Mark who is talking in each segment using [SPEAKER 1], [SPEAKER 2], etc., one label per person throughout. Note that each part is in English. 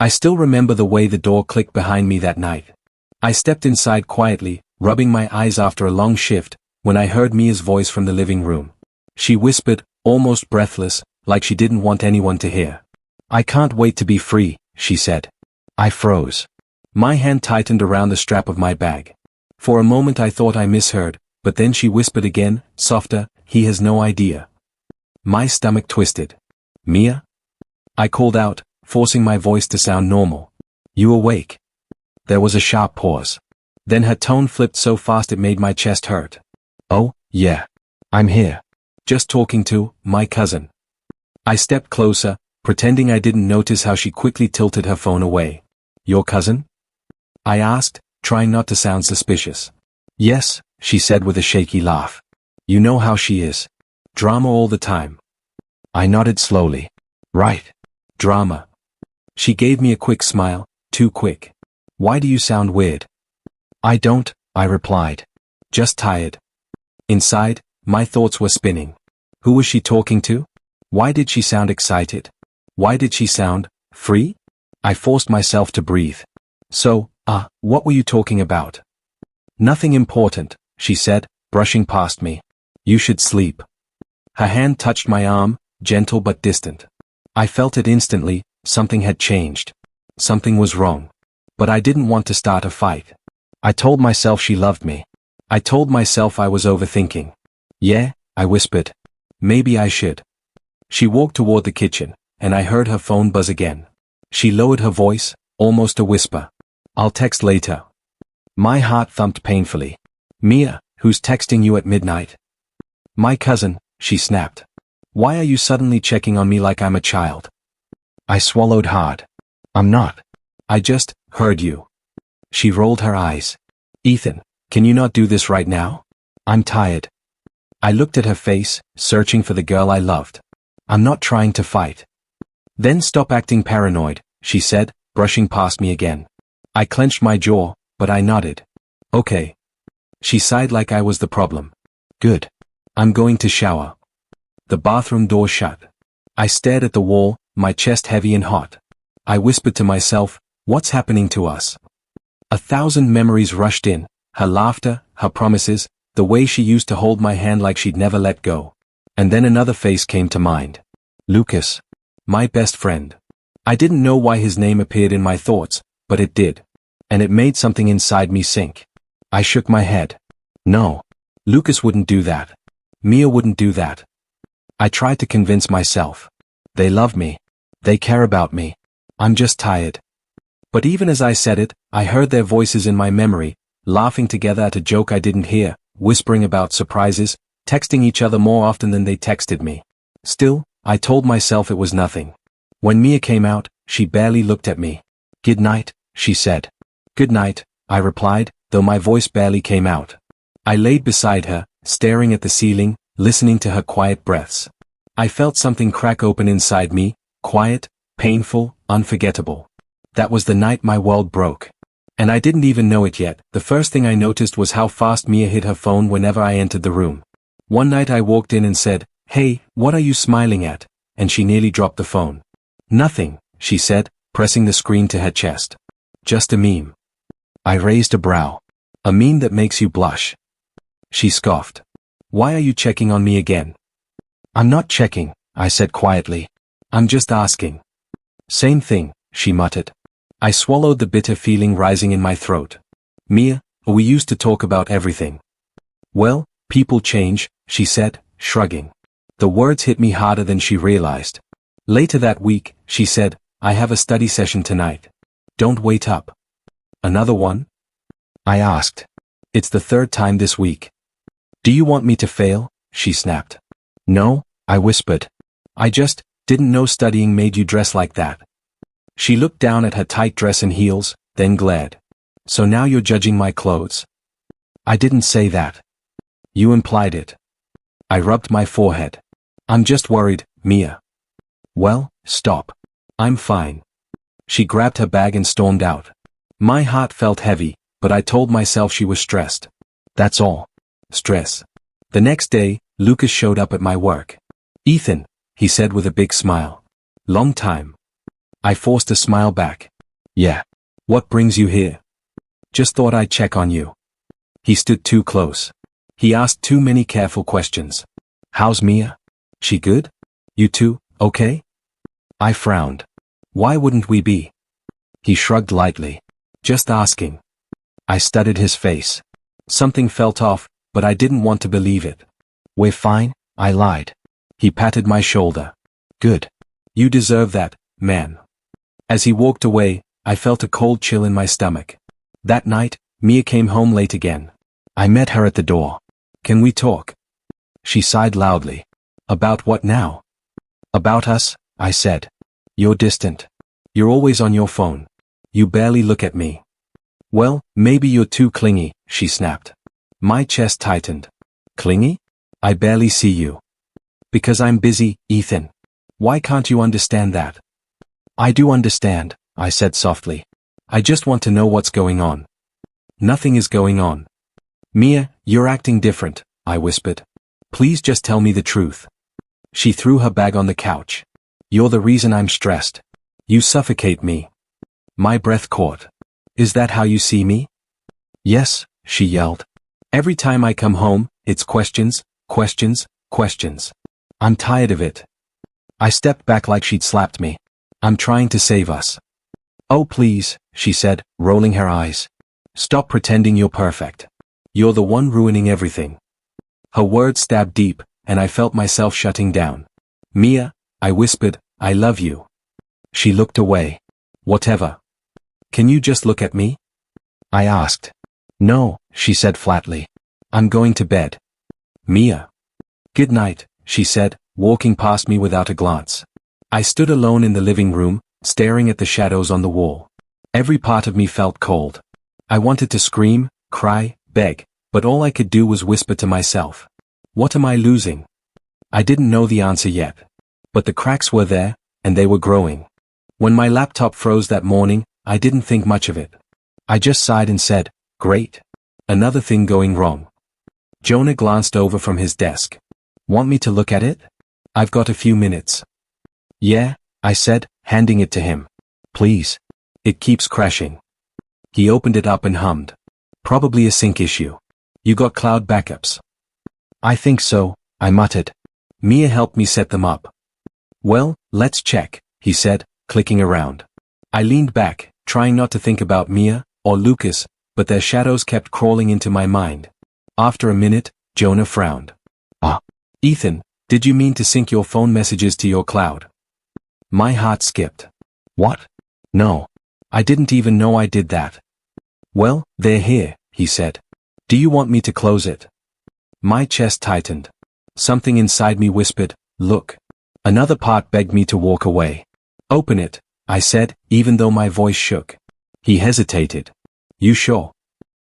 [SPEAKER 1] I still remember the way the door clicked behind me that night. I stepped inside quietly, rubbing my eyes after a long shift, when I heard Mia's voice from the living room. She whispered, almost breathless, like she didn't want anyone to hear. "I can't wait to be free," she said. I froze. My hand tightened around the strap of my bag. For a moment I thought I misheard, but then she whispered again, softer, "He has no idea." My stomach twisted. "Mia?" I called out, forcing my voice to sound normal. "You awake?" There was a sharp pause. Then her tone flipped so fast it made my chest hurt. "Oh, yeah. I'm here. Just talking to my cousin." I stepped closer, pretending I didn't notice how she quickly tilted her phone away. "Your cousin?" I asked, trying not to sound suspicious. "Yes," she said with a shaky laugh. "You know how she is. Drama all the time." I nodded slowly. "Right. Drama." She gave me a quick smile, too quick. "Why do you sound weird?" "I don't," I replied. "Just tired." Inside, my thoughts were spinning. Who was she talking to? Why did she sound excited? Why did she sound free? I forced myself to breathe. "So, what were you talking about?" "Nothing important," she said, brushing past me. "You should sleep." Her hand touched my arm, gentle but distant. I felt it instantly, something had changed. Something was wrong. But I didn't want to start a fight. I told myself she loved me. I told myself I was overthinking. "Yeah," I whispered. "Maybe I should." She walked toward the kitchen, and I heard her phone buzz again. She lowered her voice, almost a whisper. "I'll text later." My heart thumped painfully. "Mia, who's texting you at midnight?" "My cousin," she snapped. "Why are you suddenly checking on me like I'm a child?" I swallowed hard. "I'm not. I just heard you." She rolled her eyes. "Ethan, can you not do this right now? I'm tired." I looked at her face, searching for the girl I loved. "I'm not trying to fight." "Then stop acting paranoid," she said, brushing past me again. I clenched my jaw, but I nodded. "Okay." She sighed like I was the problem. "Good. I'm going to shower." The bathroom door shut. I stared at the wall, my chest heavy and hot. I whispered to myself, "What's happening to us?" 1,000 memories rushed in, her laughter, her promises, the way she used to hold my hand like she'd never let go. And then another face came to mind. Lucas. My best friend. I didn't know why his name appeared in my thoughts, but it did. And it made something inside me sink. I shook my head. No. Lucas wouldn't do that. Mia wouldn't do that. I tried to convince myself. They love me. They care about me. I'm just tired. But even as I said it, I heard their voices in my memory, laughing together at a joke I didn't hear, whispering about surprises, texting each other more often than they texted me. Still, I told myself it was nothing. When Mia came out, she barely looked at me. "Good night," she said. "Good night," I replied, though my voice barely came out. I laid beside her, staring at the ceiling, listening to her quiet breaths. I felt something crack open inside me, quiet, painful, unforgettable. That was the night my world broke. And I didn't even know it yet. The first thing I noticed was how fast Mia hid her phone whenever I entered the room. One night I walked in and said, "Hey, what are you smiling at?" And she nearly dropped the phone. "Nothing," she said, pressing the screen to her chest. "Just a meme." I raised a brow. "A meme that makes you blush?" She scoffed. "Why are you checking on me again?" "I'm not checking," I said quietly. "I'm just asking." "Same thing," she muttered. I swallowed the bitter feeling rising in my throat. "Mia, we used to talk about everything." "Well, people change," she said, shrugging. The words hit me harder than she realized. Later that week, she said, "I have a study session tonight. Don't wait up." "Another one?" I asked. "It's the third time this week." "Do you want me to fail?" she snapped. "No," I whispered. "I just didn't know studying made you dress like that." She looked down at her tight dress and heels, then glared. "So now you're judging my clothes?" "I didn't say that." "You implied it." I rubbed my forehead. "I'm just worried, Mia." "Well, stop. I'm fine." She grabbed her bag and stormed out. My heart felt heavy, but I told myself she was stressed. That's all. Stress. The next day, Lucas showed up at my work. "Ethan," he said with a big smile. "Long time." I forced a smile back. Yeah. What brings you here? Just thought I'd check on you. He stood too close. He asked too many careful questions. How's Mia? She good? You two, okay? I frowned. Why wouldn't we be? He shrugged lightly. Just asking. I studied his face. Something felt off, but I didn't want to believe it. We're fine, I lied. He patted my shoulder. Good. You deserve that, man. As he walked away, I felt a cold chill in my stomach. That night, Mia came home late again. I met her at the door. Can we talk? She sighed loudly. About what now? About us, I said. You're distant. You're always on your phone. You barely look at me. Well, maybe you're too clingy, she snapped. My chest tightened. Clingy? I barely see you. Because I'm busy, Ethan. Why can't you understand that? I do understand, I said softly. I just want to know what's going on. Nothing is going on. Mia, you're acting different, I whispered. Please just tell me the truth. She threw her bag on the couch. You're the reason I'm stressed. You suffocate me. My breath caught. Is that how you see me? Yes, she yelled. Every time I come home, it's questions, questions, questions. I'm tired of it. I stepped back like she'd slapped me. I'm trying to save us. Oh please, she said, rolling her eyes. Stop pretending you're perfect. You're the one ruining everything. Her words stabbed deep, and I felt myself shutting down. Mia, I whispered, I love you. She looked away. Whatever. Can you just look at me? I asked. No, she said flatly. I'm going to bed. Mia. Good night, she said, walking past me without a glance. I stood alone in the living room, staring at the shadows on the wall. Every part of me felt cold. I wanted to scream, cry, beg, but all I could do was whisper to myself. What am I losing? I didn't know the answer yet. But the cracks were there, and they were growing. When my laptop froze that morning, I didn't think much of it. I just sighed and said, great. Another thing going wrong. Jonah glanced over from his desk. Want me to look at it? I've got a few minutes. Yeah, I said, handing it to him. Please. It keeps crashing. He opened it up and hummed. Probably a sync issue. You got cloud backups? I think so, I muttered. Mia helped me set them up. Well, let's check, he said, clicking around. I leaned back, trying not to think about Mia, or Lucas, but their shadows kept crawling into my mind. After a minute, Jonah frowned. Ethan, did you mean to sync your phone messages to your cloud? My heart skipped. What? No. I didn't even know I did that. Well, they're here, he said. Do you want me to close it? My chest tightened. Something inside me whispered, look. Another part begged me to walk away. Open it, I said, even though my voice shook. He hesitated. You sure?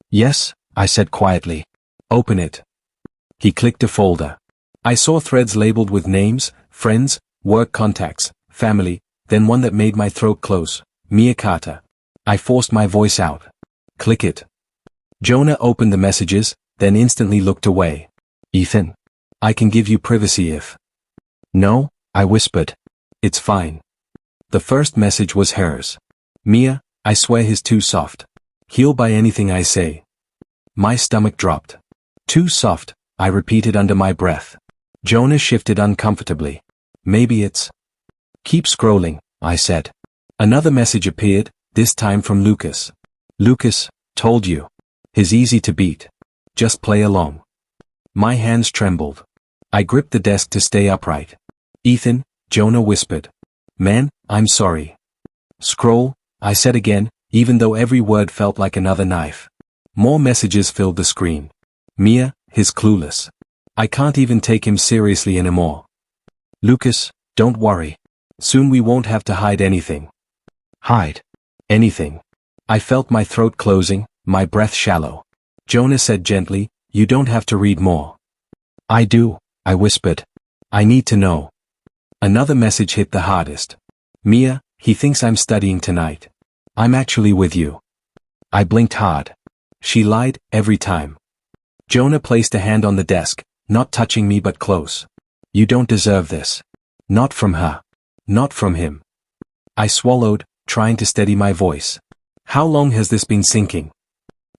[SPEAKER 1] Yes, I said quietly. Open it. He clicked a folder. I saw threads labeled with names, friends, work contacts, family, then one that made my throat close. Mia Carter. I forced my voice out. Click it. Jonah opened the messages, then instantly looked away. Ethan. I can give you privacy if. No, I whispered. It's fine. The first message was hers. Mia, I swear he's too soft. He'll buy anything I say. My stomach dropped. Too soft, I repeated under my breath. Jonah shifted uncomfortably. Maybe it's. Keep scrolling, I said. Another message appeared, this time from Lucas. Lucas, told you. He's easy to beat. Just play along. My hands trembled. I gripped the desk to stay upright. Ethan, Jonah whispered. Man, I'm sorry. Scroll, I said again, even though every word felt like another knife. More messages filled the screen. Mia, he's clueless. I can't even take him seriously anymore. Lucas, don't worry. Soon we won't have to hide anything. Hide. Anything. I felt my throat closing, my breath shallow. Jonah said gently, you don't have to read more. I do, I whispered. I need to know. Another message hit the hardest. Mia, he thinks I'm studying tonight. I'm actually with you. I blinked hard. She lied, every time. Jonah placed a hand on the desk, not touching me but close. You don't deserve this. Not from her. Not from him. I swallowed, trying to steady my voice. How long has this been sinking?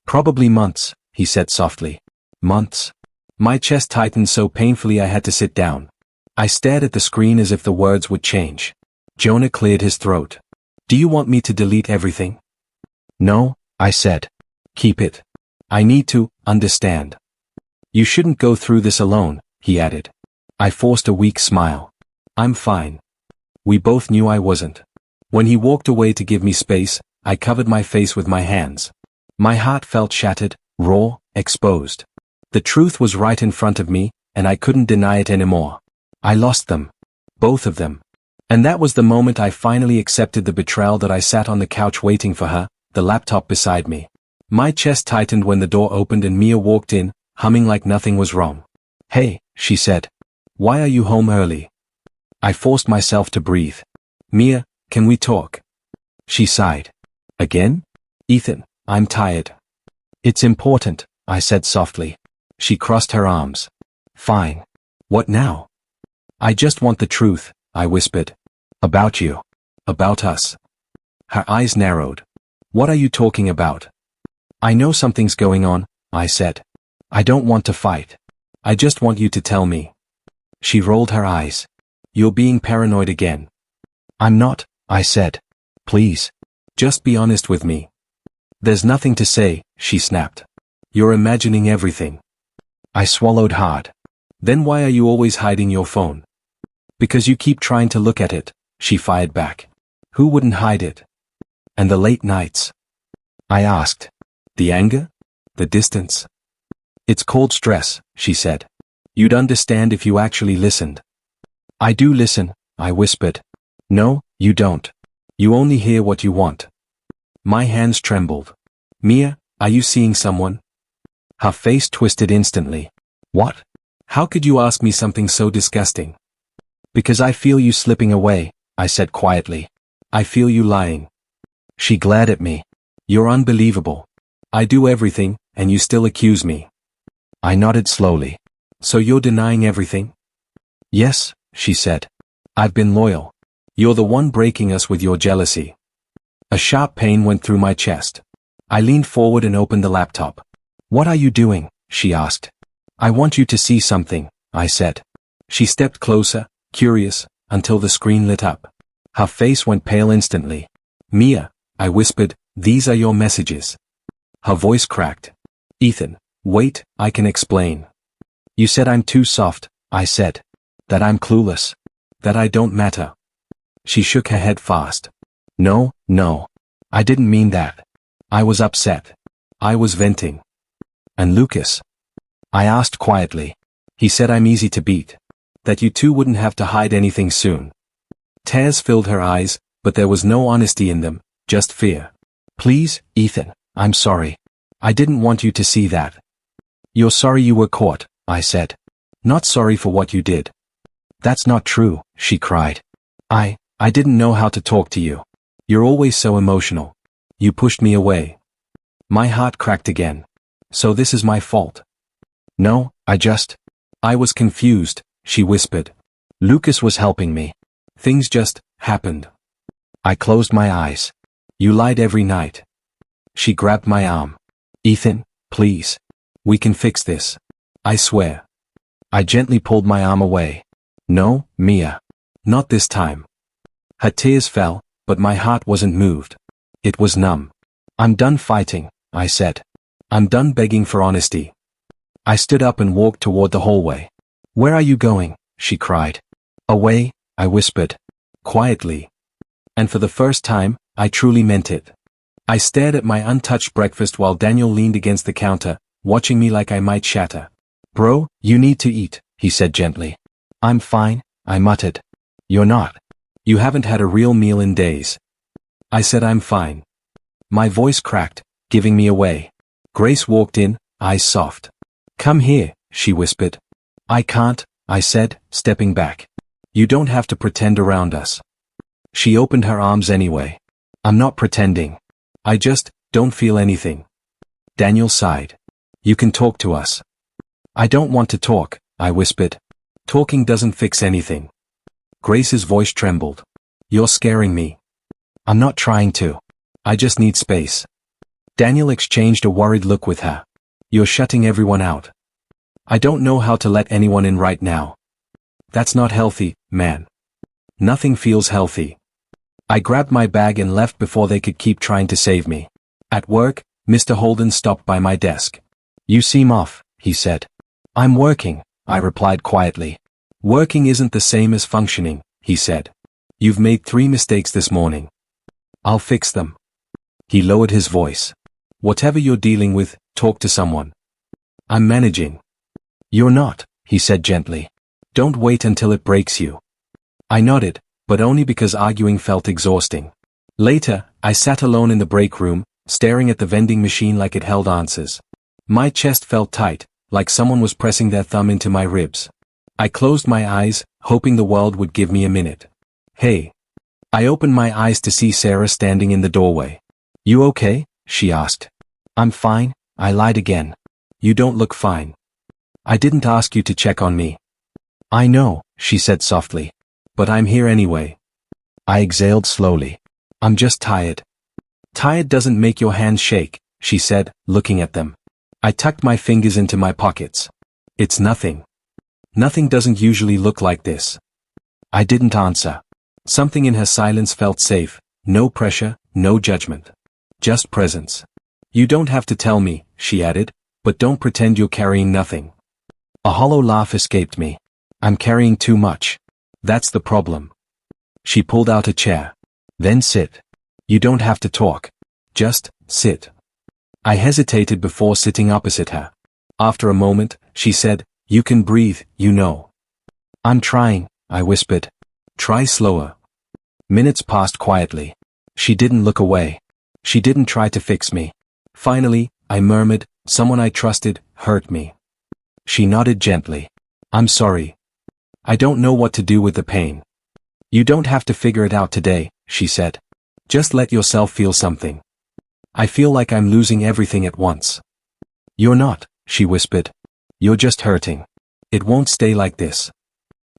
[SPEAKER 1] Probably months, he said softly. Months? My chest tightened so painfully I had to sit down. I stared at the screen as if the words would change. Jonah cleared his throat. Do you want me to delete everything? No, I said. Keep it. I need to understand. You shouldn't go through this alone, he added. I forced a weak smile. I'm fine. We both knew I wasn't. When he walked away to give me space, I covered my face with my hands. My heart felt shattered, raw, exposed. The truth was right in front of me, and I couldn't deny it anymore. I lost them. Both of them. And that was the moment I finally accepted the betrayal. That I sat on the couch waiting for her, the laptop beside me. My chest tightened when the door opened and Mia walked in, humming like nothing was wrong. Hey, she said. Why are you home early? I forced myself to breathe. Mia, can we talk? She sighed. Again? Ethan, I'm tired. It's important, I said softly. She crossed her arms. Fine. What now? I just want the truth, I whispered. About you. About us. Her eyes narrowed. What are you talking about? I know something's going on, I said. I don't want to fight. I just want you to tell me. She rolled her eyes. You're being paranoid again. I'm not, I said. Please. Just be honest with me. There's nothing to say, she snapped. You're imagining everything. I swallowed hard. Then why are you always hiding your phone? Because you keep trying to look at it, she fired back. Who wouldn't hide it? And the late nights? I asked. The anger? The distance? It's called stress, she said. You'd understand if you actually listened. I do listen, I whispered. No, you don't. You only hear what you want. My hands trembled. Mia, are you seeing someone? Her face twisted instantly. What? How could you ask me something so disgusting? Because I feel you slipping away, I said quietly. I feel you lying. She glared at me. You're unbelievable. I do everything, and you still accuse me. I nodded slowly. So you're denying everything? Yes, she said. I've been loyal. You're the one breaking us with your jealousy. A sharp pain went through my chest. I leaned forward and opened the laptop. What are you doing? She asked. I want you to see something, I said. She stepped closer, curious, until the screen lit up. Her face went pale instantly. Mia, I whispered, these are your messages. Her voice cracked. Ethan, wait, I can explain. You said I'm too soft, I said. That I'm clueless. That I don't matter. She shook her head fast. No, no. I didn't mean that. I was upset. I was venting. And Lucas? I asked quietly. He said I'm easy to beat. That you two wouldn't have to hide anything soon. Tears filled her eyes, but there was no honesty in them, just fear. Please, Ethan, I'm sorry. I didn't want you to see that. You're sorry you were caught, I said. Not sorry for what you did. That's not true, she cried. I didn't know how to talk to you. You're always so emotional. You pushed me away. My heart cracked again. So this is my fault. No, I was confused, she whispered. Lucas was helping me. Things just happened. I closed my eyes. You lied every night. She grabbed my arm. Ethan, please. We can fix this. I swear. I gently pulled my arm away. No, Mia. Not this time. Her tears fell, but my heart wasn't moved. It was numb. I'm done fighting, I said. I'm done begging for honesty. I stood up and walked toward the hallway. Where are you going? She cried. Away, I whispered. Quietly. And for the first time, I truly meant it. I stared at my untouched breakfast while Daniel leaned against the counter, watching me like I might shatter. Bro, you need to eat, he said gently. I'm fine, I muttered. You're not. You haven't had a real meal in days. I said I'm fine. My voice cracked, giving me away. Grace walked in, eyes soft. Come here, she whispered. I can't, I said, stepping back. You don't have to pretend around us. She opened her arms anyway. I'm not pretending. I just don't feel anything. Daniel sighed. You can talk to us. I don't want to talk, I whispered. Talking doesn't fix anything. Grace's voice trembled. You're scaring me. I'm not trying to. I just need space. Daniel exchanged a worried look with her. You're shutting everyone out. I don't know how to let anyone in right now. That's not healthy, man. Nothing feels healthy. I grabbed my bag and left before they could keep trying to save me. At work, Mr. Holden stopped by my desk. You seem off, he said. I'm working, I replied quietly. Working isn't the same as functioning, he said. You've made 3 mistakes this morning. I'll fix them. He lowered his voice. Whatever you're dealing with, talk to someone. I'm managing. You're not, he said gently. Don't wait until it breaks you. I nodded, but only because arguing felt exhausting. Later, I sat alone in the break room, staring at the vending machine like it held answers. My chest felt tight, like someone was pressing their thumb into my ribs. I closed my eyes, hoping the world would give me a minute. Hey. I opened my eyes to see Sarah standing in the doorway. You okay? She asked. I'm fine, I lied again. You don't look fine. I didn't ask you to check on me. I know, she said softly. But I'm here anyway. I exhaled slowly. I'm just tired. Tired doesn't make your hands shake, she said, looking at them. I tucked my fingers into my pockets. It's nothing. Nothing doesn't usually look like this. I didn't answer. Something in her silence felt safe, no pressure, no judgment. Just presence. You don't have to tell me, she added, but don't pretend you're carrying nothing. A hollow laugh escaped me. I'm carrying too much. That's the problem. She pulled out a chair. Then sit. You don't have to talk. Just sit. I hesitated before sitting opposite her. After a moment, she said, You can breathe, you know. I'm trying, I whispered. Try slower. Minutes passed quietly. She didn't look away. She didn't try to fix me. Finally, I murmured, Someone I trusted hurt me. She nodded gently. I'm sorry. I don't know what to do with the pain. You don't have to figure it out today, she said. Just let yourself feel something. I feel like I'm losing everything at once. You're not, she whispered. You're just hurting. It won't stay like this.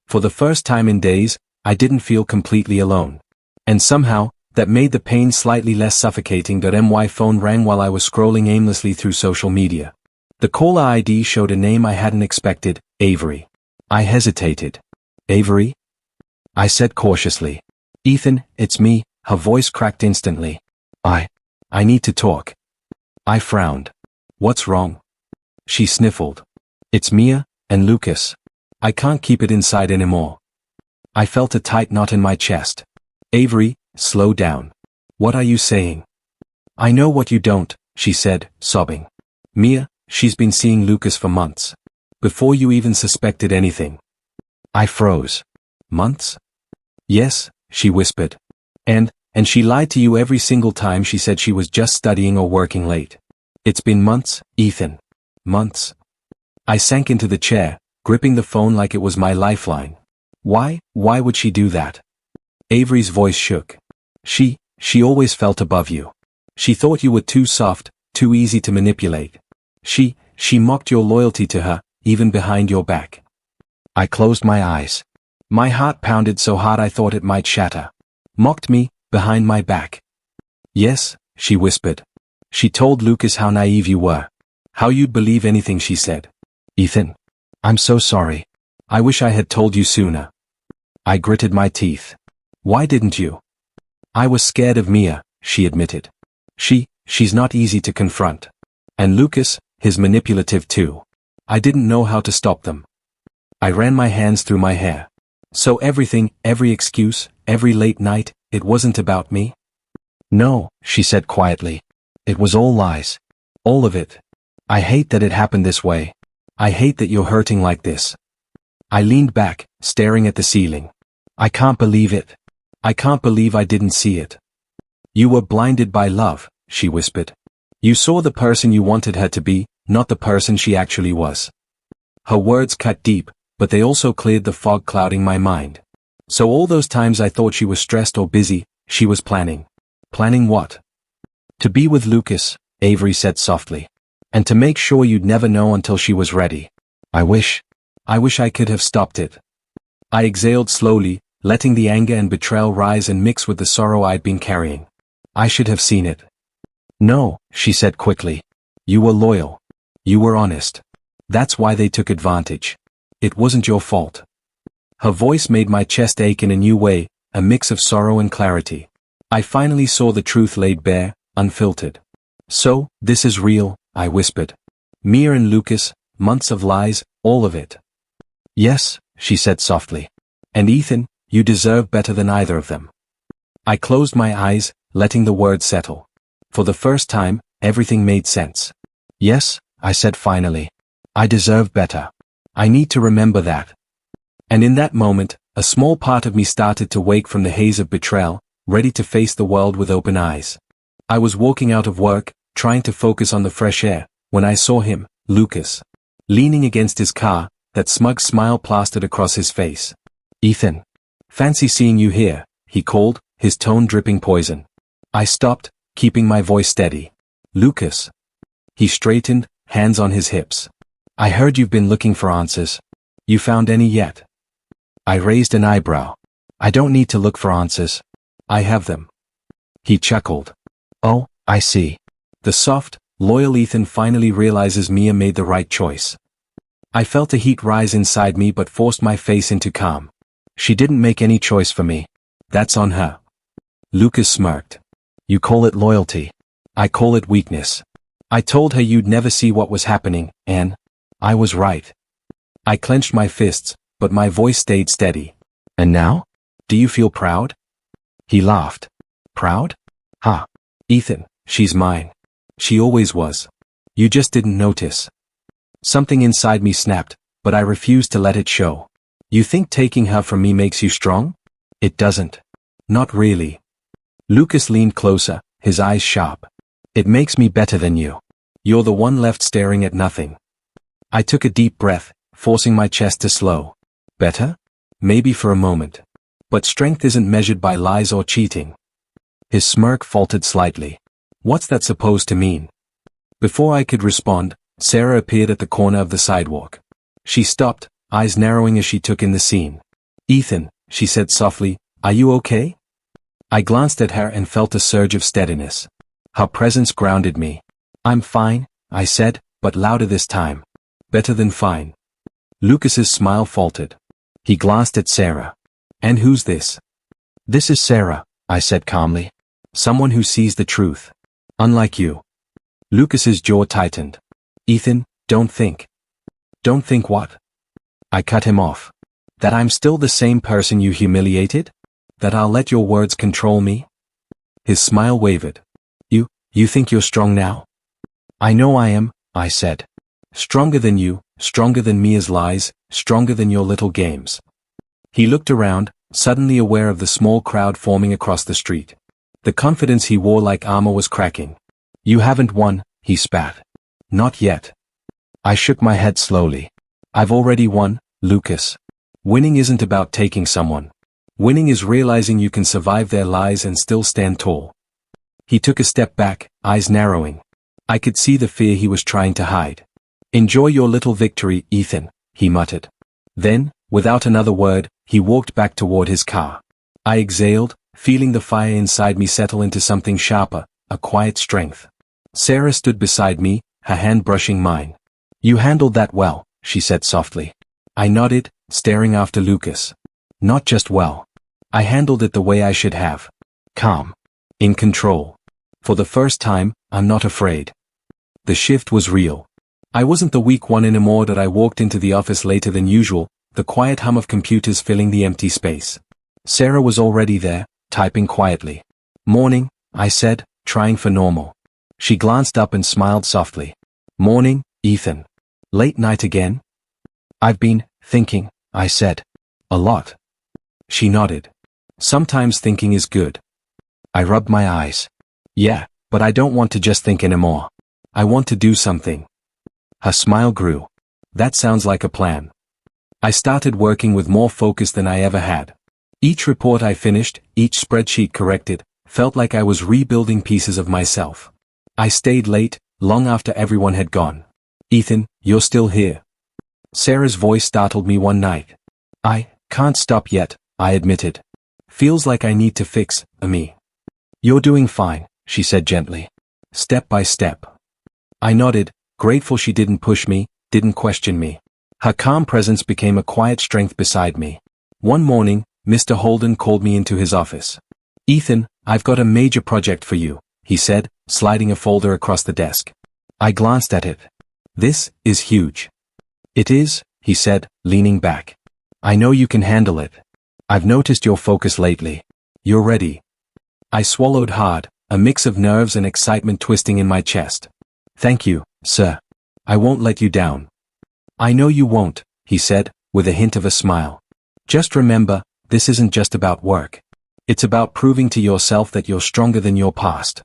[SPEAKER 1] For the first time in days, I didn't feel completely alone. And somehow, that made the pain slightly less suffocating. My phone rang while I was scrolling aimlessly through social media. The caller ID showed a name I hadn't expected, Avery. I hesitated. Avery? I said cautiously. Ethan, it's me, her voice cracked instantly. I need to talk. I frowned. What's wrong? She sniffled. It's Mia, and Lucas. I can't keep it inside anymore. I felt a tight knot in my chest. Avery, slow down. What are you saying? I know what you don't, she said, sobbing. Mia, she's been seeing Lucas for months. Before you even suspected anything. I froze. Months? Yes, she whispered. And she lied to you every single time she said she was just studying or working late. It's been months, Ethan. Months. I sank into the chair, gripping the phone like it was my lifeline. Why would she do that? Avery's voice shook. She always felt above you. She thought you were too soft, too easy to manipulate. She mocked your loyalty to her, even behind your back. I closed my eyes. My heart pounded so hard I thought it might shatter. Mocked me, behind my back. Yes, she whispered. She told Lucas how naive you were. How you'd believe anything she said. Ethan. I'm so sorry. I wish I had told you sooner. I gritted my teeth. Why didn't you? I was scared of Mia, she admitted. She's not easy to confront. And Lucas, he's manipulative too. I didn't know how to stop them. I ran my hands through my hair. So everything, every excuse, every late night, it wasn't about me? No, she said quietly. It was all lies. All of it. I hate that it happened this way. I hate that you're hurting like this. I leaned back, staring at the ceiling. I can't believe it. I can't believe I didn't see it. You were blinded by love, she whispered. You saw the person you wanted her to be, not the person she actually was. Her words cut deep, but they also cleared the fog clouding my mind. So all those times I thought she was stressed or busy, she was planning. Planning what? To be with Lucas, Avery said softly. And to make sure you'd never know until she was ready. I wish I could have stopped it. I exhaled slowly, letting the anger and betrayal rise and mix with the sorrow I'd been carrying. I should have seen it. No, she said quickly. You were loyal. You were honest. That's why they took advantage. It wasn't your fault. Her voice made my chest ache in a new way, a mix of sorrow and clarity. I finally saw the truth laid bare, unfiltered. So, this is real, I whispered. Mia and Lucas, months of lies, all of it. Yes, she said softly. And Ethan, you deserve better than either of them. I closed my eyes, letting the words settle. For the first time, everything made sense. Yes, I said finally. I deserve better. I need to remember that. And in that moment, a small part of me started to wake from the haze of betrayal, ready to face the world with open eyes. I was walking out of work, trying to focus on the fresh air, when I saw him, Lucas. Leaning against his car, that smug smile plastered across his face. Ethan. Fancy seeing you here, he called, his tone dripping poison. I stopped, keeping my voice steady. Lucas. He straightened, hands on his hips. I heard you've been looking for answers. You found any yet? I raised an eyebrow. I don't need to look for answers. I have them. He chuckled. Oh, I see. The soft, loyal Ethan finally realizes Mia made the right choice. I felt a heat rise inside me but forced my face into calm. She didn't make any choice for me. That's on her. Lucas smirked. You call it loyalty. I call it weakness. I told her you'd never see what was happening, and I was right. I clenched my fists, but my voice stayed steady. And now? Do you feel proud? He laughed. Proud? Ha. Ethan, she's mine. She always was. You just didn't notice. Something inside me snapped, but I refused to let it show. You think taking her from me makes you strong? It doesn't. Not really. Lucas leaned closer, his eyes sharp. It makes me better than you. You're the one left staring at nothing. I took a deep breath, forcing my chest to slow. Better? Maybe for a moment. But strength isn't measured by lies or cheating. His smirk faltered slightly. What's that supposed to mean? Before I could respond, Sarah appeared at the corner of the sidewalk. She stopped, eyes narrowing as she took in the scene. Ethan, she said softly, are you okay? I glanced at her and felt a surge of steadiness. Her presence grounded me. I'm fine, I said, but louder this time. Better than fine. Lucas's smile faltered. He glanced at Sarah. And who's this? This is Sarah, I said calmly. Someone who sees the truth. Unlike you. Lucas's jaw tightened. Ethan, don't think. Don't think what? I cut him off. That I'm still the same person you humiliated? That I'll let your words control me? His smile wavered. You think you're strong now? I know I am, I said. Stronger than you, stronger than Mia's lies, stronger than your little games. He looked around, suddenly aware of the small crowd forming across the street. The confidence he wore like armor was cracking. You haven't won, he spat. Not yet. I shook my head slowly. I've already won, Lucas. Winning isn't about taking someone. Winning is realizing you can survive their lies and still stand tall. He took a step back, eyes narrowing. I could see the fear he was trying to hide. Enjoy your little victory, Ethan, he muttered. Then, without another word, he walked back toward his car. I exhaled, feeling the fire inside me settle into something sharper, a quiet strength. Sarah stood beside me, her hand brushing mine. You handled that well, she said softly. I nodded, staring after Lucas. Not just well. I handled it the way I should have. Calm. In control. For the first time, I'm not afraid. The shift was real. I wasn't the weak one anymore that I walked into the office later than usual, the quiet hum of computers filling the empty space. Sarah was already there, typing quietly. Morning, I said, trying for normal. She glanced up and smiled softly. Morning, Ethan. Late night again? I've been thinking, I said. A lot. She nodded. Sometimes thinking is good. I rubbed my eyes. Yeah, but I don't want to just think anymore. I want to do something. Her smile grew. That sounds like a plan. I started working with more focus than I ever had. Each report I finished, each spreadsheet corrected, felt like I was rebuilding pieces of myself. I stayed late, long after everyone had gone. Ethan, you're still here. Sarah's voice startled me one night. I can't stop yet, I admitted. Feels like I need to fix me. You're doing fine, she said gently. Step by step. I nodded, grateful she didn't push me, didn't question me. Her calm presence became a quiet strength beside me. One morning, Mr. Holden called me into his office. Ethan, I've got a major project for you, he said, sliding a folder across the desk. I glanced at it. This is huge. It is, he said, leaning back. I know you can handle it. I've noticed your focus lately. You're ready. I swallowed hard, a mix of nerves and excitement twisting in my chest. Thank you, sir. I won't let you down. I know you won't, he said, with a hint of a smile. Just remember, this isn't just about work. It's about proving to yourself that you're stronger than your past.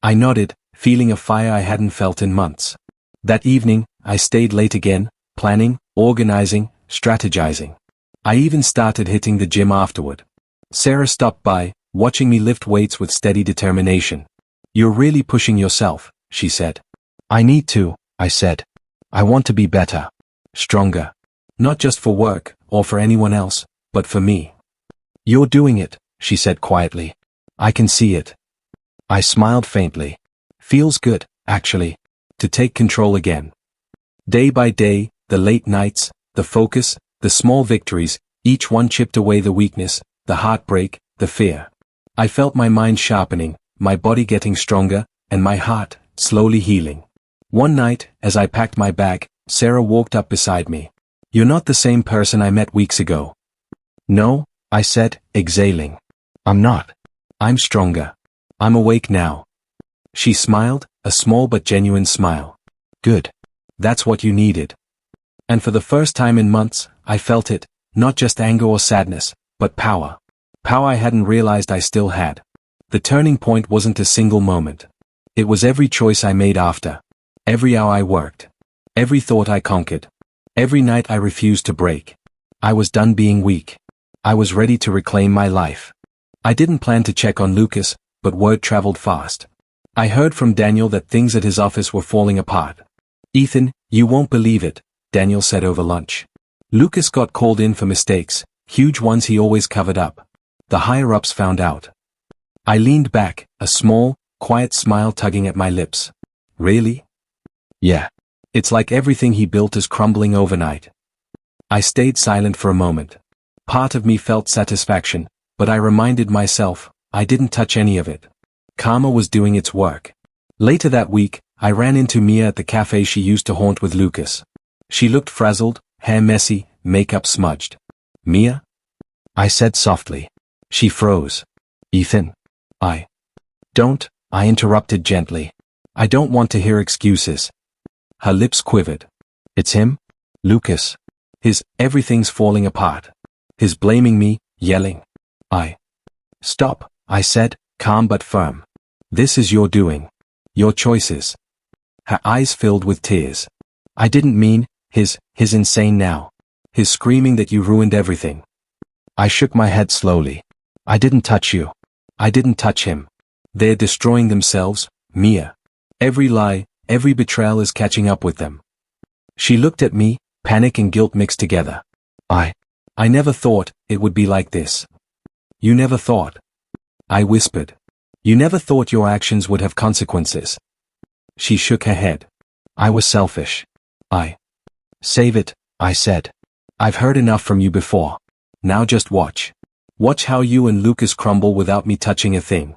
[SPEAKER 1] I nodded, feeling a fire I hadn't felt in months. That evening, I stayed late again, planning, organizing, strategizing. I even started hitting the gym afterward. Sarah stopped by, watching me lift weights with steady determination. You're really pushing yourself, she said. I need to, I said. I want to be better. Stronger. Not just for work, or for anyone else, but for me. You're doing it, she said quietly. I can see it. I smiled faintly. Feels good, actually, to take control again. Day by day, the late nights, the focus, the small victories, each one chipped away the weakness, the heartbreak, the fear. I felt my mind sharpening, my body getting stronger, and my heart slowly healing. One night, as I packed my bag, Sarah walked up beside me. You're not the same person I met weeks ago. No, I said, exhaling. I'm not. I'm stronger. I'm awake now. She smiled, a small but genuine smile. Good. That's what you needed. And for the first time in months, I felt it, not just anger or sadness, but power. Power I hadn't realized I still had. The turning point wasn't a single moment. It was every choice I made after. Every hour I worked. Every thought I conquered. Every night I refused to break. I was done being weak. I was ready to reclaim my life. I didn't plan to check on Lucas, but word traveled fast. I heard from Daniel that things at his office were falling apart. Ethan, you won't believe it, Daniel said over lunch. Lucas got called in for mistakes, huge ones he always covered up. The higher-ups found out. I leaned back, a small, quiet smile tugging at my lips. Really? Yeah. It's like everything he built is crumbling overnight. I stayed silent for a moment. Part of me felt satisfaction, but I reminded myself, I didn't touch any of it. Karma was doing its work. Later that week, I ran into Mia at the cafe she used to haunt with Lucas. She looked frazzled, hair messy, makeup smudged. Mia? I said softly. She froze. Ethan. Don't, I interrupted gently. I don't want to hear excuses. Her lips quivered. It's him? Lucas. His, everything's falling apart. His blaming me, yelling. Stop, I said, calm but firm. This is your doing. Your choices. Her eyes filled with tears. I didn't mean, his insane now. His screaming that you ruined everything. I shook my head slowly. I didn't touch you. I didn't touch him. They're destroying themselves, Mia. Every lie, every betrayal is catching up with them. She looked at me, panic and guilt mixed together. I never thought it would be like this. You never thought. I whispered. You never thought your actions would have consequences. She shook her head. I was selfish. Save it, I said. I've heard enough from you before. Now just watch. Watch how you and Lucas crumble without me touching a thing.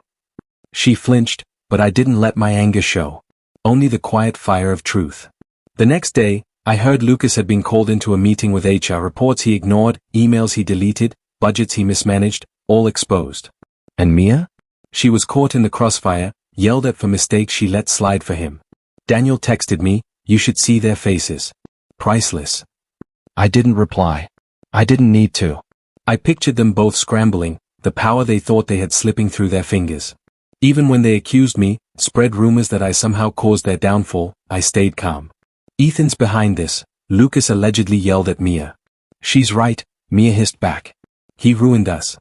[SPEAKER 1] She flinched, but I didn't let my anger show. Only the quiet fire of truth. The next day, I heard Lucas had been called into a meeting with HR, reports he ignored, emails he deleted, budgets he mismanaged, all exposed. And Mia? She was caught in the crossfire, yelled at for mistakes she let slide for him. Daniel texted me, you should see their faces. Priceless. I didn't reply. I didn't need to. I pictured them both scrambling, the power they thought they had slipping through their fingers. Even when they accused me, spread rumors that I somehow caused their downfall, I stayed calm. Ethan's behind this, Lucas allegedly yelled at Mia. She's right, Mia hissed back. He ruined us.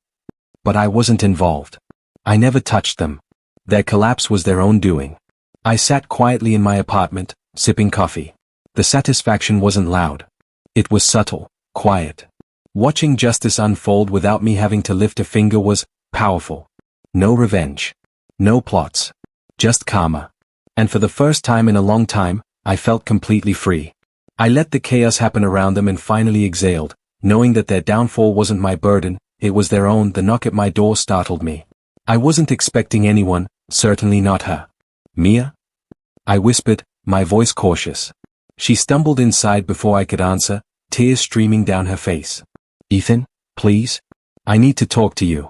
[SPEAKER 1] But I wasn't involved. I never touched them. Their collapse was their own doing. I sat quietly in my apartment, sipping coffee. The satisfaction wasn't loud. It was subtle, quiet. Watching justice unfold without me having to lift a finger was powerful. No revenge. No plots. Just karma. And for the first time in a long time, I felt completely free. I let the chaos happen around them and finally exhaled, knowing that their downfall wasn't my burden, it was their own. The knock at my door startled me. I wasn't expecting anyone, certainly not her. Mia? I whispered, my voice cautious. She stumbled inside before I could answer, tears streaming down her face. Ethan, please? I need to talk to you.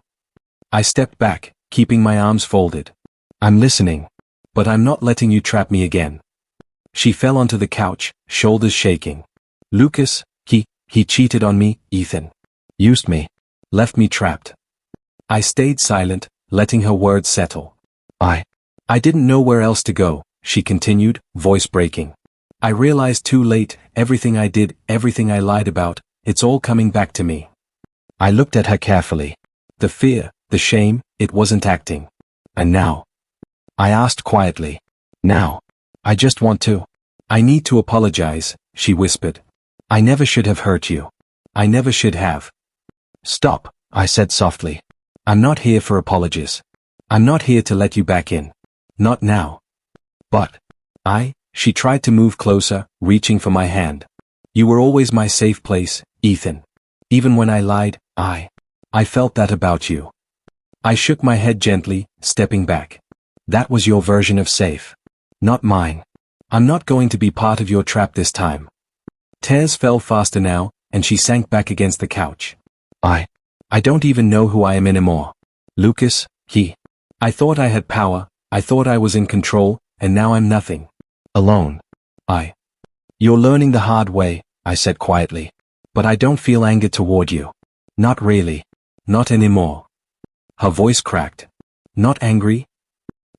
[SPEAKER 1] I stepped back, keeping my arms folded. I'm listening. But I'm not letting you trap me again. She fell onto the couch, shoulders shaking. Lucas, he cheated on me, Ethan. Used me. Left me trapped. I stayed silent, letting her words settle. I didn't know where else to go, she continued, voice breaking. I realized too late, everything I did, everything I lied about, it's all coming back to me. I looked at her carefully. The fear, the shame, it wasn't acting. And now? I asked quietly. Now. I just want to. I need to apologize, she whispered. I never should have hurt you. I never should have. Stop, I said softly. I'm not here for apologies. I'm not here to let you back in. Not now. But. She tried to move closer, reaching for my hand. You were always my safe place, Ethan. Even when I lied, I felt that about you. I shook my head gently, stepping back. That was your version of safe. Not mine. I'm not going to be part of your trap this time. Tears fell faster now, and she sank back against the couch. I don't even know who I am anymore. Lucas, I thought I had power, I thought I was in control, and now I'm nothing. Alone. You're learning the hard way, I said quietly. But I don't feel anger toward you. Not really. Not anymore. Her voice cracked. Not angry?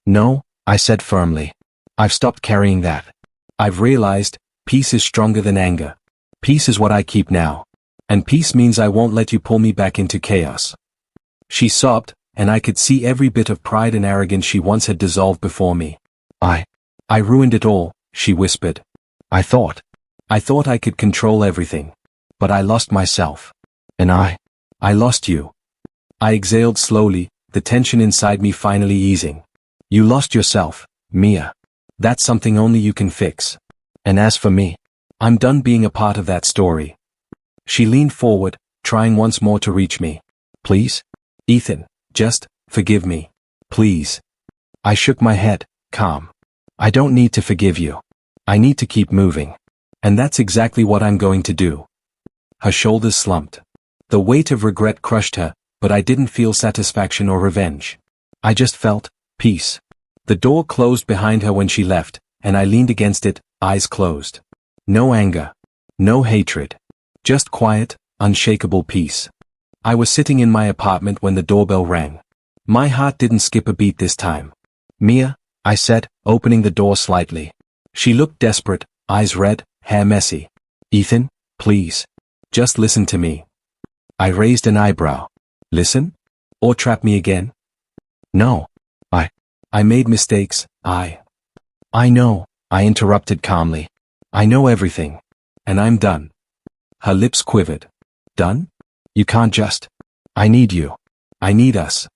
[SPEAKER 1] No, I said firmly. I've stopped carrying that. I've realized, peace is stronger than anger. Peace is what I keep now. And peace means I won't let you pull me back into chaos. She sobbed, and I could see every bit of pride and arrogance she once had dissolved before me. I ruined it all, she whispered. I thought I could control everything. But I lost myself. And I lost you. I exhaled slowly, the tension inside me finally easing. You lost yourself, Mia. That's something only you can fix. And as for me, I'm done being a part of that story. She leaned forward, trying once more to reach me. Please? Ethan, just, forgive me. Please. I shook my head, calm. I don't need to forgive you. I need to keep moving. And that's exactly what I'm going to do. Her shoulders slumped. The weight of regret crushed her, but I didn't feel satisfaction or revenge. I just felt peace. The door closed behind her when she left, and I leaned against it, eyes closed. No anger. No hatred. Just quiet, unshakable peace. I was sitting in my apartment when the doorbell rang. My heart didn't skip a beat this time. Mia, I said, opening the door slightly. She looked desperate, eyes red, hair messy. Ethan, please. Just listen to me. I raised an eyebrow. Listen? Or trap me again? No. I made mistakes, I know, I interrupted calmly. I know everything. And I'm done. Her lips quivered. Done? You can't just. I need you. I need us.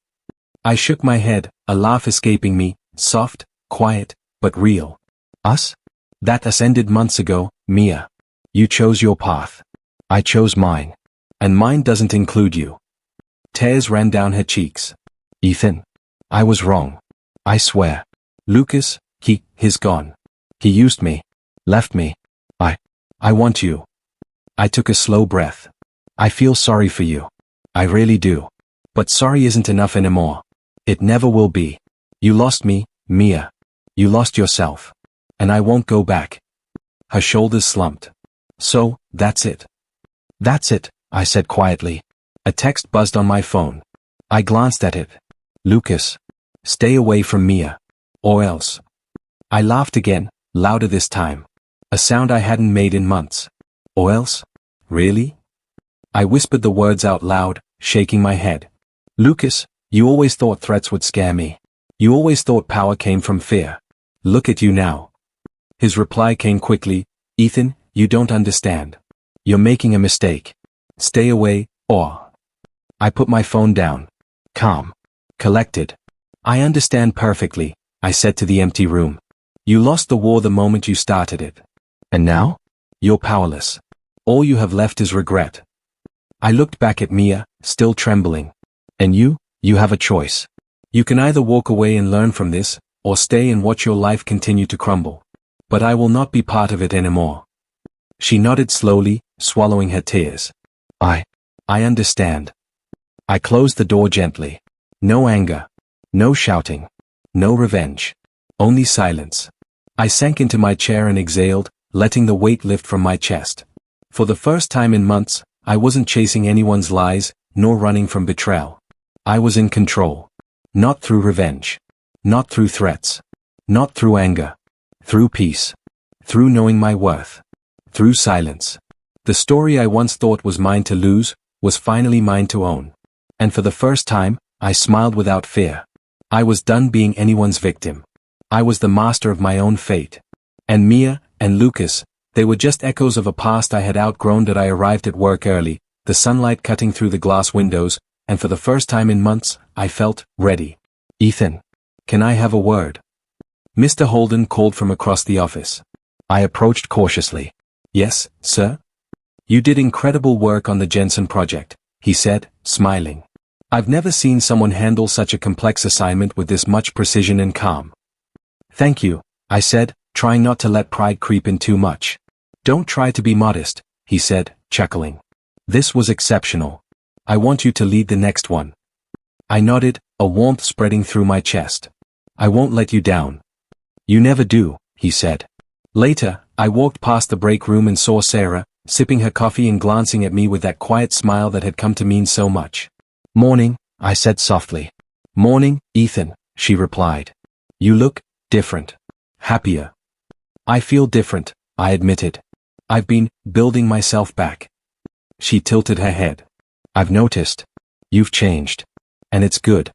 [SPEAKER 1] I shook my head, a laugh escaping me, soft, quiet, but real. Us? That us ended months ago, Mia. You chose your path. I chose mine. And mine doesn't include you. Tears ran down her cheeks. Ethan. I was wrong. I swear. Lucas, he's gone. He used me. Left me. I want you. I took a slow breath. I feel sorry for you. I really do. But sorry isn't enough anymore. It never will be. You lost me, Mia. You lost yourself. And I won't go back. Her shoulders slumped. So, that's it. That's it, I said quietly. A text buzzed on my phone. I glanced at it. Lucas. Stay away from Mia. Or else. I laughed again, louder this time. A sound I hadn't made in months. Or else? Really? I whispered the words out loud, shaking my head. Lucas, you always thought threats would scare me. You always thought power came from fear. Look at you now. His reply came quickly. Ethan, you don't understand. You're making a mistake. Stay away, or... I put my phone down. Calm. Collected. I understand perfectly, I said to the empty room. You lost the war the moment you started it. And now? You're powerless. All you have left is regret. I looked back at Mia, still trembling. And you have a choice. You can either walk away and learn from this, or stay and watch your life continue to crumble. But I will not be part of it anymore. She nodded slowly, swallowing her tears. I understand. I closed the door gently. No anger. No shouting. No revenge. Only silence. I sank into my chair and exhaled, letting the weight lift from my chest. For the first time in months, I wasn't chasing anyone's lies, nor running from betrayal. I was in control. Not through revenge. Not through threats. Not through anger. Through peace. Through knowing my worth. Through silence. The story I once thought was mine to lose, was finally mine to own. And for the first time, I smiled without fear. I was done being anyone's victim. I was the master of my own fate. And Mia, and Lucas, they were just echoes of a past I had outgrown. That I arrived at work early, the sunlight cutting through the glass windows, and for the first time in months, I felt ready. Ethan. Can I have a word? Mr. Holden called from across the office. I approached cautiously. Yes, sir? You did incredible work on the Jensen project, he said, smiling. I've never seen someone handle such a complex assignment with this much precision and calm. Thank you, I said, trying not to let pride creep in too much. Don't try to be modest, he said, chuckling. This was exceptional. I want you to lead the next one. I nodded, a warmth spreading through my chest. I won't let you down. You never do, he said. Later, I walked past the break room and saw Sarah, sipping her coffee and glancing at me with that quiet smile that had come to mean so much. Morning, I said softly. Morning, Ethan, she replied. You look different. Happier. I feel different, I admitted. I've been building myself back. She tilted her head. I've noticed. You've changed. And it's good.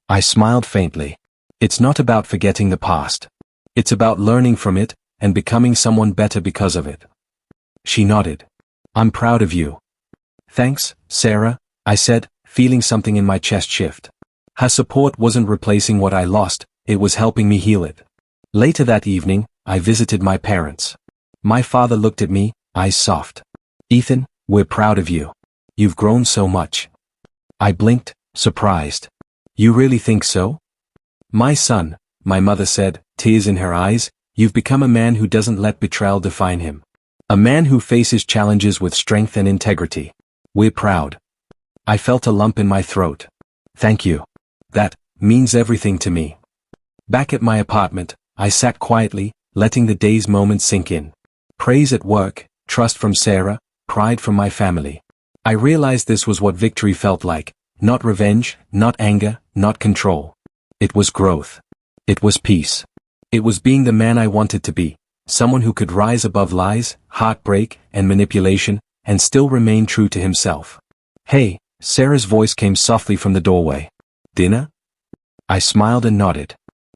[SPEAKER 1] I smiled faintly. It's not about forgetting the past. It's about learning from it, and becoming someone better because of it. She nodded. I'm proud of you. Thanks, Sarah, I said, feeling something in my chest shift. Her support wasn't replacing what I lost, it was helping me heal it. Later that evening, I visited my parents. My father looked at me, eyes soft. Ethan, we're proud of you. You've grown so much. I blinked, surprised. You really think so? My son, my mother said, tears in her eyes, you've become a man who doesn't let betrayal define him. A man who faces challenges with strength and integrity. We're proud. I felt a lump in my throat. Thank you. That means everything to me. Back at my apartment, I sat quietly, letting the day's moments sink in. Praise at work, trust from Sarah, pride from my family. I realized this was what victory felt like, not revenge, not anger, not control. It was growth. It was peace. It was being the man I wanted to be, someone who could rise above lies, heartbreak, and manipulation, and still remain true to himself. Hey, Sarah's voice came softly from the doorway. Dinner? I smiled and nodded.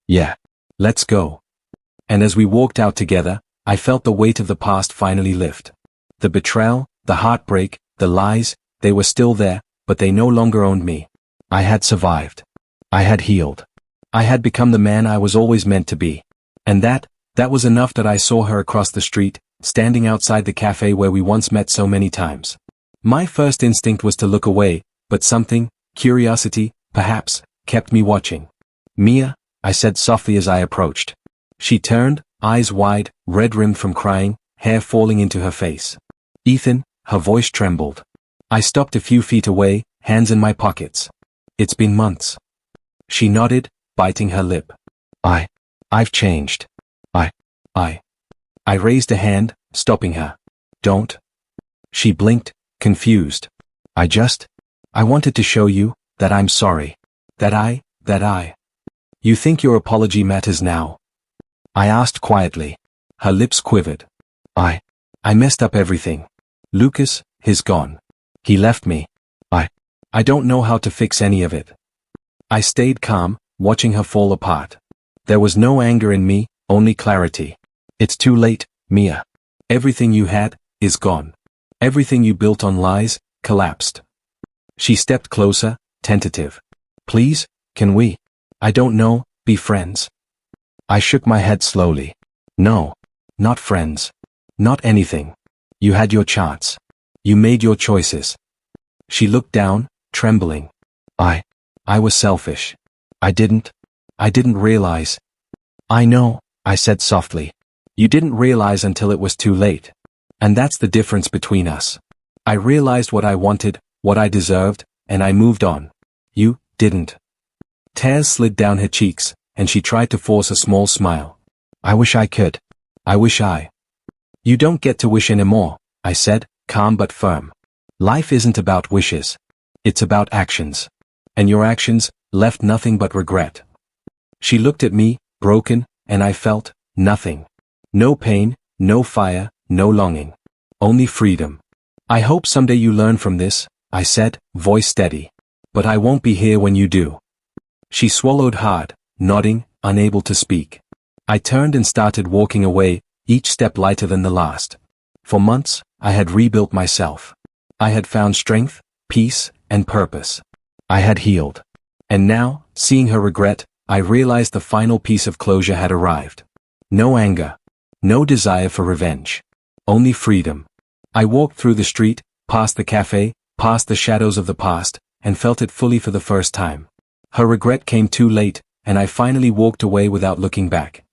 [SPEAKER 1] Yeah. Let's go. And as we walked out together, I felt the weight of the past finally lift. The betrayal, the heartbreak, the lies, they were still there, but they no longer owned me. I had survived. I had healed. I had become the man I was always meant to be. And that was enough. That I saw her across the street, standing outside the cafe where we once met so many times. My first instinct was to look away, but something, curiosity, perhaps, kept me watching. Mia, I said softly as I approached. She turned, eyes wide, red-rimmed from crying, hair falling into her face. Ethan, her voice trembled. I stopped a few feet away, hands in my pockets. It's been months. She nodded, biting her lip. I've changed. I raised a hand, stopping her. Don't. She blinked, confused. I wanted to show you that I'm sorry. That I. You think your apology matters now? I asked quietly. Her lips quivered. I messed up everything. Lucas, he's gone. He left me. I don't know how to fix any of it. I stayed calm, watching her fall apart. There was no anger in me, only clarity. It's too late, Mia. Everything you had is gone. Everything you built on lies, collapsed. She stepped closer, tentative. Please, can we? I don't know, be friends? I shook my head slowly. No. Not friends. Not anything. You had your chance. You made your choices. She looked down, trembling. I was selfish. I didn't realize. I know, I said softly. You didn't realize until it was too late. And that's the difference between us. I realized what I wanted, what I deserved, and I moved on. You didn't. Tears slid down her cheeks, and she tried to force a small smile. I wish I could. I wish I. You don't get to wish anymore, I said, calm but firm. Life isn't about wishes. It's about actions. And your actions left nothing but regret. She looked at me, broken, and I felt nothing. No pain, no fire, no longing. Only freedom. I hope someday you learn from this, I said, voice steady. But I won't be here when you do. She swallowed hard, nodding, unable to speak. I turned and started walking away, each step lighter than the last. For months, I had rebuilt myself. I had found strength, peace, and purpose. I had healed. And now, seeing her regret, I realized the final piece of closure had arrived. No anger. No desire for revenge. Only freedom. I walked through the street, past the cafe, past the shadows of the past, and felt it fully for the first time. Her regret came too late, and I finally walked away without looking back.